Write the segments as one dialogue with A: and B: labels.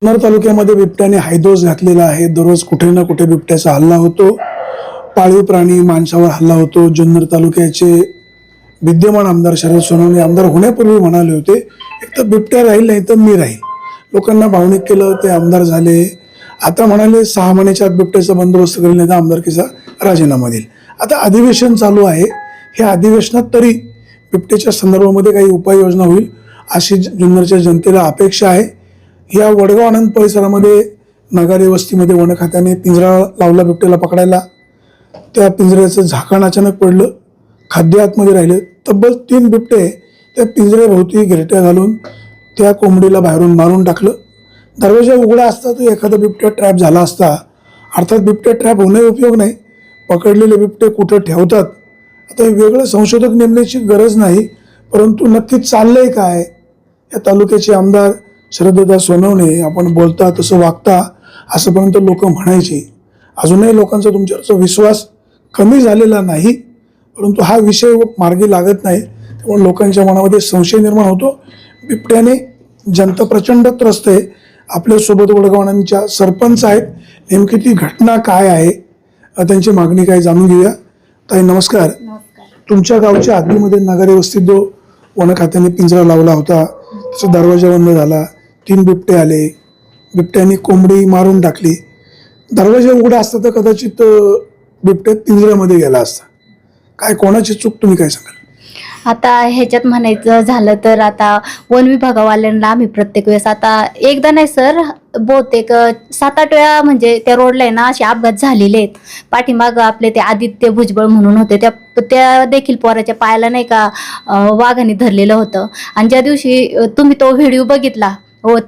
A: जुन्नर तालुक्यामध्ये बिबट्याने हायदोस घातलेला आहे. दररोज कुठे ना कुठे बिबट्याचा हल्ला होतो. पाळीव प्राणी माणसावर हल्ला होतो. जुन्नर तालुक्याचे विद्यमान आमदार शरद सोनवणे आमदार होण्यापूर्वी म्हणाले होते, एक तर बिबट्या राहील नाही तर मी राहील. लोकांना भावनिक केलं, ते आमदार झाले. आता म्हणाले 6 महिन्याच्या आत बिबट्याचा बंदोबस्त करेल नाही तर आमदारकीचा राजीनामा देईल. आता अधिवेशन चालू आहे. ह्या अधिवेशनात तरी बिबट्याच्या संदर्भामध्ये काही उपाययोजना होईल अशी जुन्नरच्या जनतेला अपेक्षा आहे. या वडगाव आनंद परिसरामध्ये नगारे वस्तीमध्ये वन खात्याने पिंजरा लावला बिबट्याला पकडायला. त्या पिंजऱ्याचं झाकण अचानक पडलं, खाद्य आतमध्ये राहिले. तब्बल 3 बिबटे त्या पिंजऱ्याभोवती गिरट्या घालून त्या कोंबडीला बाहेरून मारून टाकलं. दरवाजा उघडा असता तर एखादा बिबट्या ट्रॅप झाला असता. अर्थात बिबट्या ट्रॅप होणे उपयोग नाही, पकडलेले बिबटे कुठं ठेवतात आता हे वेगळं संशोधक नेमण्याची गरज नाही. परंतु नक्की चाललंय काय? या तालुक्याचे आमदार शरददादा सोनवणे आपण बोलता तसं वागता असंपर्यंत लोक म्हणायचे. अजूनही लोकांचा तुमच्यावरचा विश्वास कमी झालेला नाही, परंतु हा विषय मार्गी लागत नाही. त्यामुळे लोकांच्या मनामध्ये संशय निर्माण होतो. बिबट्याने जनता प्रचंड त्रस्त आहे. आपल्यासोबत वडगावांच्या सरपंच आहेत. नेमकी ती घटना काय आहे, त्यांची मागणी काय जाणून घेऊया. ताई नमस्कार. तुमच्या गावच्या हद्दीमध्ये नगारे वस्तीत जो वन खात्याने पिंजरा लावला होता त्याचा दरवाजा बंद झाला, 3 बिबटे आले, बिबट्याने कोंबडी मारून टाकली. दरवाजा उघडा असता तर कदाचित बिबट्या पिंजऱ्यामध्ये गेला असता. काय कोणाची चूक, तुम्ही काय सांगाल?
B: आता ह्याच्यात म्हणायचं झालं तर आता वन विभागावाल्यांना आम्ही प्रत्येक वेळेस, आता एकदा नाही सर, बहुतेक 7-8 वेळा म्हणजे त्या रोडला आहे ना असे अपघात झालेले आहेत. पाठीमाग आपले ते आदित्य भुजबळ म्हणून होते, त्या देखील पोराच्या पायाला नाही का वाघाने धरलेलं होतं. आणि ज्या दिवशी तुम्ही तो व्हिडिओ बघितला,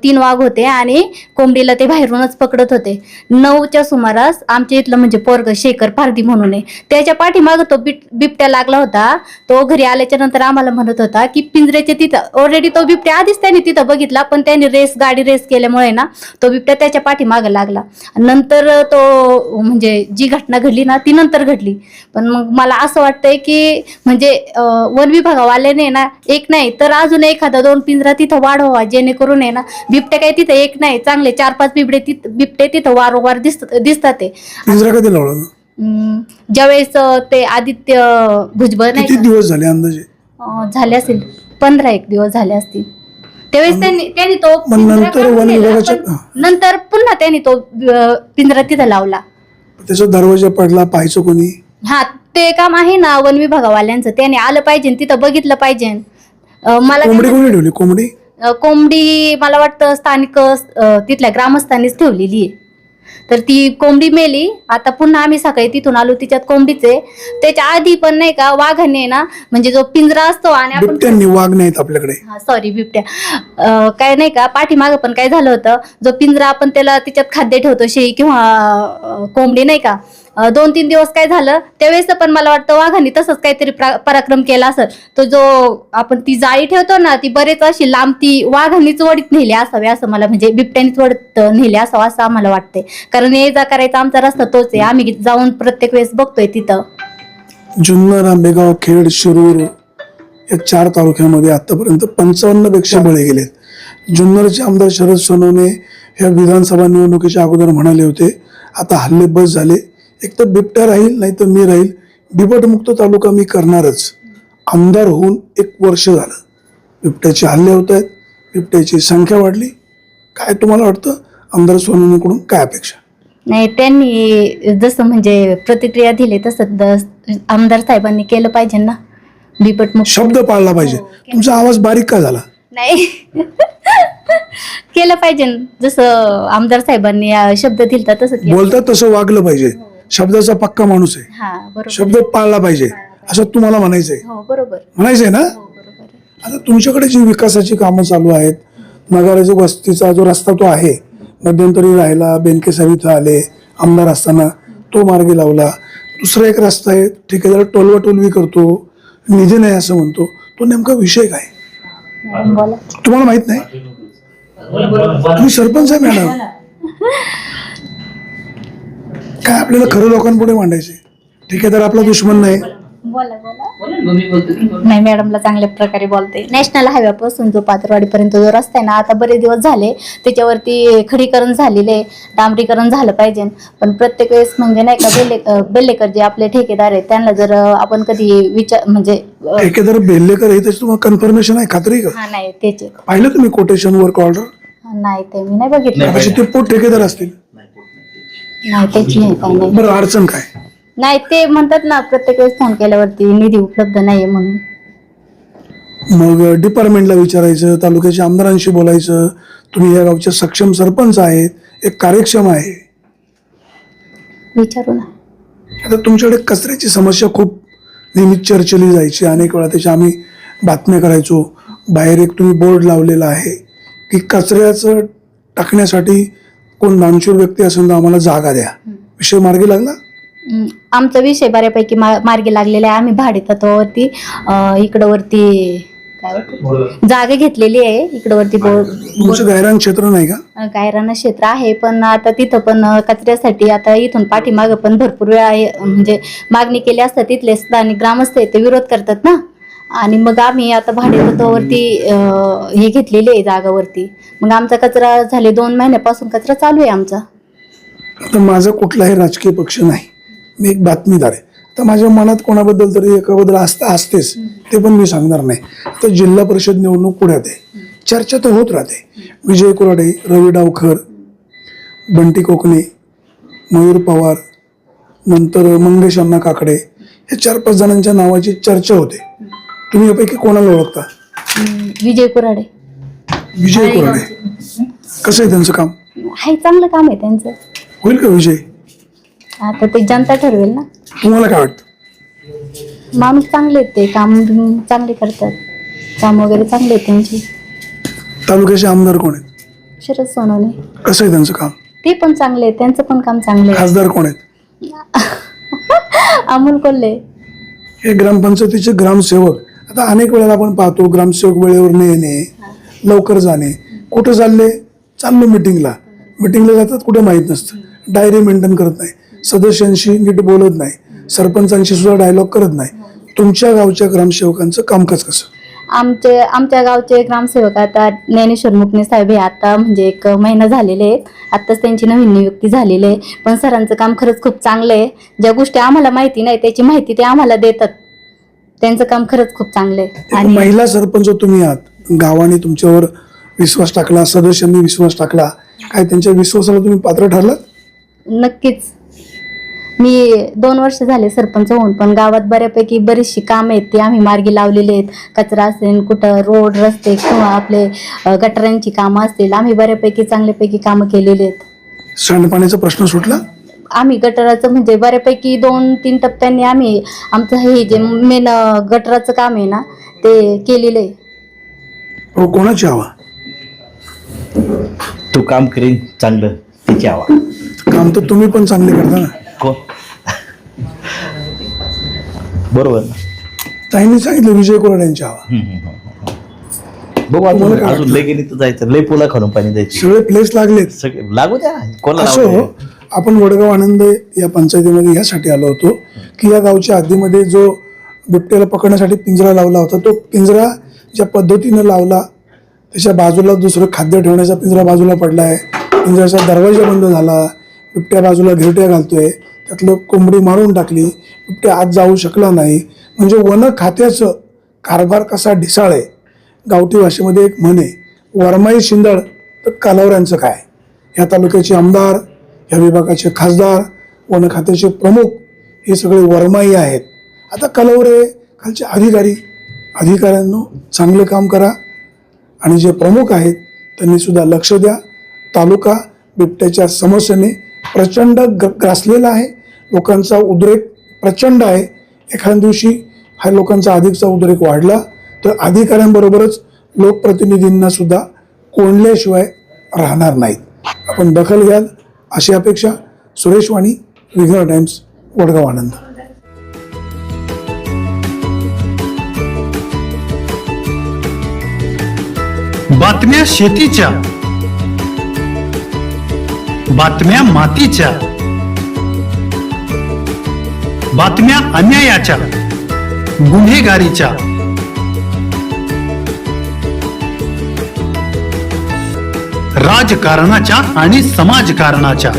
B: 3 वाघ होते आणि कोंबडीला ते बाहेरूनच पकडत होते. 9च्या सुमारास आमच्या इथलं म्हणजे पोरग शेखर पारधी म्हणून आहे, त्याच्या पाठीमाग तो बिबट्या लागला होता. तो घरी आल्याच्या नंतर आम्हाला म्हणत होता की पिंजऱ्याच्या तिथं ऑलरेडी तो बिबट्या आधीच त्याने तिथं बघितला, पण त्याने गाडी रेस केल्यामुळे ना तो बिबट्या त्याच्या पाठीमाग लागला. नंतर तो म्हणजे जी घटना घडली ना ती नंतर घडली. पण मग मला असं वाटतंय की म्हणजे वन विभागावाल्याने ना एक नाही तर अजून एखादा 2 पिंजरा तिथं वाढवावा, जेणेकरून आहे ना बिबटे काही तिथं एक नाही, चांगले 4-5 बिबटे तिथं वारंवार दिसतात. ते
A: पिंजरा कधी लावला?
B: ज्यावेळेस ते आदित्य भुजबळ नाही
A: किती दिवस झाले अंदाजे?
B: झाले असेल 15-1 दिवस झाले असतील. त्यावेळेस त्यांनी तो
A: नंतर वन विभागाच्या
B: नंतर पुन्हा त्यांनी तो पिंजरा तिथं लावला.
A: त्याचा दरवाजा पडला, पाहायचं कोणी?
B: हा, ते काम आहे ना वन विभागावाल्यांचं. त्याने आलं पाहिजे, तिथं बघितलं पाहिजे. मला
A: कोंबडी कोणी ठेवली?
B: कोंबडी मला वाटतं स्थानिक तिथल्या ग्रामस्थांनीच ठेवलेली आहे. तर ती कोंबडी मेली. आता पुन्हा आम्ही सकाळी तिथून आलो, तिच्यात कोंबडीचे. त्याच्या आधी पण नाही का वाघाने ना म्हणजे जो पिंजरा असतो आणि आपण
A: वाघ नाहीत आपल्याकडे,
B: सॉरी बिबट्या काय नाही का पाठीमागं पण काय झालं होतं, जो पिंजरा आपण त्याला तिच्यात खाद्य ठेवतो, शेळी किंवा कोंबडी नाही का, 2-3 दिवस काय झालं त्यावेळेस पण मला वाटतं वाघाने तसंच काहीतरी पराक्रम केला असेल. तो जो आपण ती जाळी ठेवतो ना ती बरेच अशी लांब ती वाघांनीच वडीत नेली असावी, असं मला म्हणजे बिबट्यानीच वडत नेली असावं असं आम्हाला वाटतंय. कारण ये जा करायचा आमचा रस्ता तोच आहे, आम्ही जाऊन प्रत्येक वेळेस बघतोय तिथं.
A: जुन्नर, आंबेगाव, खेड, शिरूर या 4 तालुक्यामध्ये आतापर्यंत 55 पेक्षा बळी गेलेत. जुन्नरचे आमदार शरद सोनवणे ह्या विधानसभा निवडणुकीच्या अगोदर म्हणाले होते, आता हल्ले बस झाले, एक तर बिबट्या राहील नाही तर मी राहील, बिबटमुक्त तालुका मी करणारच. आमदार होऊन 1 वर्ष झालं, बिबट्याचे हल्ले होत आहेत, बिबट्याची संख्या वाढली. काय तुम्हाला वाटतं आमदार सोनवणेकडून काय अपेक्षा?
B: नाही, त्यांनी जसं म्हणजे प्रतिक्रिया दिली तसं आमदार साहेबांनी केलं पाहिजे ना. बिबटमुक्त
A: शब्द पाळला पाहिजे. तुमचा आवाज बारीक का झाला?
B: नाही केलं पाहिजे जसं आमदार साहेबांनी शब्द दिलता तसं
A: बोलतात तसं वागलं पाहिजे. शब्दाचा पक्का माणूस आहे,
B: हा बरोबर,
A: शब्द पाळला पाहिजे असं तुम्हाला म्हणायचंय?
B: हो बरोबर,
A: म्हणायचंय ना. आता तुमच्याकडे जी विकासाची कामं चालू आहेत, नगाराच्या वस्तीचा जो रस्ता तो आहे, मध्यंतरी राहिला, बेनके साहेब इथं आले आमदार असताना, तो मार्गी लावला. दुसरा एक रस्ता आहे, ठेकेदार टोलवाटोलवी करतो, निधी नाही असं म्हणतो, तो नेमका विषय काय तुम्हाला माहित नाही? तुम्ही सरपंच आहे मॅडम, काय आपल्याला खरं लोकांपुढे मांडायचे. ठेकेदार आपला दुश्मन नाही,
B: नाही, मॅडमला चांगल्या प्रकारे बोलते. नॅशनल हायवेपासून जो पात्रवाडीपर्यंत जो रस्ता आहे ना, आता बरेच दिवस झाले त्याच्यावरती खडीकरण झालेले आहे, डांबरीकरण झालं पाहिजे. पण प्रत्येक वेळेस म्हणजे नाही का बेल्लेकर जे आपले ठेकेदार आहेत त्यांना जर आपण कधी म्हणजे
A: ठेकेदार बेल्लेकर हे त्याची तुम्हाला कन्फर्मेशन आहे, खात्री का?
B: हा, नाही त्याचे
A: पाहिलं तुम्ही कोटेशन वर्क ऑर्डर?
B: नाही, ते मी नाही बघितलं.
A: कदाचित ते पोट ठेकेदार असतील.
B: नाही, त्याची नाही, काही नाही.
A: बरं, अडचण काय?
B: नाही, ते म्हणतात ना प्रत्येक वेळेस फोन केल्यावरती निधी उपलब्ध नाहीये म्हणून.
A: मग डिपार्टमेंटला विचारायचं, तालुक्याच्या आमदारांशी बोलायचं. तुम्ही या गावचे सक्षम सरपंच आहेत, एक कार्यक्षम आहे.
B: विचारू ना.
A: आता तुमच्याकडे कचऱ्याची समस्या खूप नेहमी चर्चेली जायची, अनेक वेळा त्याच्या आम्ही बातम्या करायचो. बाहेर एक तुम्ही बोर्ड लावलेला आहे की कचऱ्याचं टाकण्यासाठी कोण दानशूर व्यक्ती असेल तर आम्हाला जागा द्या. विषय मार्गी लागला?
B: आमचा विषय बऱ्यापैकी मार्गी लागलेला आहे. आम्ही भाडेतत्वावरती इकडं वरती काय जागा घेतलेली आहे. इकडं वरती
A: तुमचं गायरान क्षेत्र नाही का?
B: गायरान क्षेत्र आहे, पण आता तिथं पण कचऱ्यासाठी आता इथून पाठीमागं पण भरपूर वेळा म्हणजे मागणी केली असतात. तिथले स्थानिक ग्रामस्थ ते विरोध करतात ना, आणि मग आम्ही आता भाडेतत्वावरती हे घेतलेली आहे जागावरती. मग आमचा कचरा झाले 2 महिन्यापासून कचरा चालू आहे आमचा.
A: आता माझा कुठलाही राजकीय पक्ष नाही, मी एक बातमीदार आहे. तर माझ्या मनात कोणाबद्दल तरी एकाबद्दल असतेच, ते पण मी सांगणार नाही. आता जिल्हा परिषद निवडणूक पुढ्यात आहे, चर्चा तर होत राहते. विजय कुराडे, रवी डावखर, बंटी कोकणे, मयूर पवार, नंतर मंगेश अण्णा काकडे, हे 4-5 जणांच्या नावाची चर्चा होते. तुम्ही यापैकी कोणाला ओळखता?
B: विजय कुराडे.
A: विजय कुराडे कसं आहे त्यांचं काम?
B: आहे, चांगलं काम आहे त्यांचं.
A: होईल का विजय?
B: आता ते जनता ठरवेल ना.
A: तुम्हाला काय वाटतं?
B: माणूस चांगले आहेत, ते काम चांगले करतात, काम वगैरे चांगले आहेत त्यांची.
A: तालुक्याचे आमदार कोण आहेत?
B: शरद सोनवणे.
A: कसं आहे त्यांचं काम?
B: ते पण चांगले आहेत, त्यांचं पण काम चांगलं आहे.
A: खासदार कोण आहेत?
B: अमोल कोल्हे.
A: हे ग्रामपंचायतीचे ग्रामसेवक. आता अनेक वेळेला आपण पाहतो ग्रामसेवक वेळेवर न येणे, लवकर जाणे. कुठं चाललो मिटिंगला जातात, कुठे माहीत नसतं. डायरी मेंटेन करत नाही, सदस्यांशी नीट बोलत नाही, सरपंचांशी सुद्धा डायलॉग करत नाही. तुमच्या गावच्या ग्रामसेवकांचं कामकाज कसं?
B: आमच्या गावचे ग्रामसेवक आता ज्ञानेश्वर मुकणे साहेब हे आता म्हणजे 1 महिना झालेले आहेत. आत्ताच त्यांची नवीन नियुक्ती झालेली आहे. पण सरांचं काम खरंच खूप चांगलं आहे. ज्या गोष्टी आम्हाला माहिती नाही त्याची माहिती ते आम्हाला देतात. त्यांचं काम खरंच खूप चांगलं आहे.
A: आणि महिला सरपंच तुम्ही आहात, गावाने तुमच्यावर विश्वास टाकला, सदस्यांनी विश्वास टाकला, काय त्यांच्या विश्वासाला तुम्ही पात्र ठरलात?
B: नक्कीच. मी 2 वर्ष झाले सरपंच होऊन, पण गावात बऱ्यापैकी बरीचशी कामं आहेत ती आम्ही मार्गी लावलेली आहेत. कचरा असेल, कुठं रोड रस्ते किंवा आपले गटारांची कामं असतील, आम्ही बऱ्यापैकी चांगल्यापैकी कामं केलेली आहेत.
A: सांडपाण्याचा प्रश्न सुटला?
B: आम्ही गटाराचं म्हणजे बऱ्यापैकी 2-3 टप्प्यांनी आम्ही आमचं हे जे मेन गटाराचं काम आहे ना ते केलेलं आहे.
A: हो, कोणाची हवा?
C: तू काम करीन चांगलं, त्याची हवा.
A: काम तर तुम्ही पण चांगले करता ना.
C: कोण? बरोबर ना.
A: ताईंनी सांगितलं विजय कुराड यांची हवा.
C: बघू अजून लय गेली तर जायचं, लय पोला खालून पाणी द्यायची.
A: सगळे प्लेस लागलेत,
C: सगळे लागू द्या.
A: असं आपण वडगाव आनंद या पंचायतीमध्ये यासाठी आलो होतो की या गावच्या हद्दीमध्ये जो बिबट्याला पकडण्यासाठी पिंजरा लावला होता, तो पिंजरा ज्या पद्धतीनं लावला त्याच्या बाजूला दुसरं खाद्य ठेवण्याचा पिंजरा बाजूला पडला आहे. पिंजऱ्याचा दरवाजा बंद झाला, बिबट्या बाजूला घिरट्या घालतोय, त्यातलं कोंबडी मारून टाकली, बिबट्या आत जाऊ शकला नाही. म्हणजे वन खात्याचं कारभार कसा ढिसाळ आहे. गावठी भाषेमध्ये एक म्हणे, वरमाई शिंदळ तर कालवऱ्यांचं काय. या तालुक्याचे आमदार, या विभागाचे खासदार, वन खात्याचे प्रमुख हे सगळे वरमाई आहेत. आता कलवरे खालचे अधिकाऱ्यांनो चांगलं काम करा, आणि जे प्रमुख आहेत त्यांनी सुद्धा लक्ष द्या. तालुका बिबट्याच्या समस्येने प्रचंड ग्रासलेला आहे. लोकांचा उद्रेक प्रचंड आहे. एखाद्या दिवशी हा लोकांचा अधिकचा उद्रेक वाढला तर अधिकाऱ्यांबरोबरच लोकप्रतिनिधींना सुद्धा कोंडल्याशिवाय राहणार नाहीत. आपण दखल घ्याल अशी अपेक्षा. सुरेश वाणी, विघ्न टाइम्स, वडगाव आनंद.
D: बातम्या शेतीच्या, बातम्या मातीच्या, बातम्या अन्यायाच्या, गुन्हेगारीच्या, राजकारणाच्या आणि समाजकारणाच्या,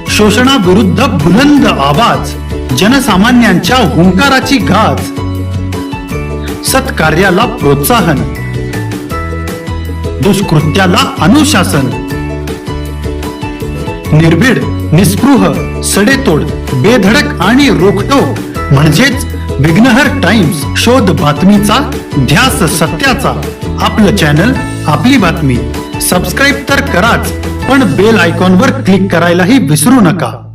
D: शोषणाविरुद्ध बुलंद आवाज, जनसामान्यांच्या हुंकाराची गाज, सत्कार्याला प्रोत्साहन, दुष्कृत्याला अनुशासन, निर्भीड, निस्पृह, सडेतोड, बेधडक आणि रोखटोक म्हणजेच विघ्नहर टाइम्स. शोध बातमीचा, ध्यास सत्याचा. आपलं चॅनल, आपली बातमी. सबस्क्राईब तर कराच, पण बेल आयकॉनवर क्लिक करायलाही विसरू नका.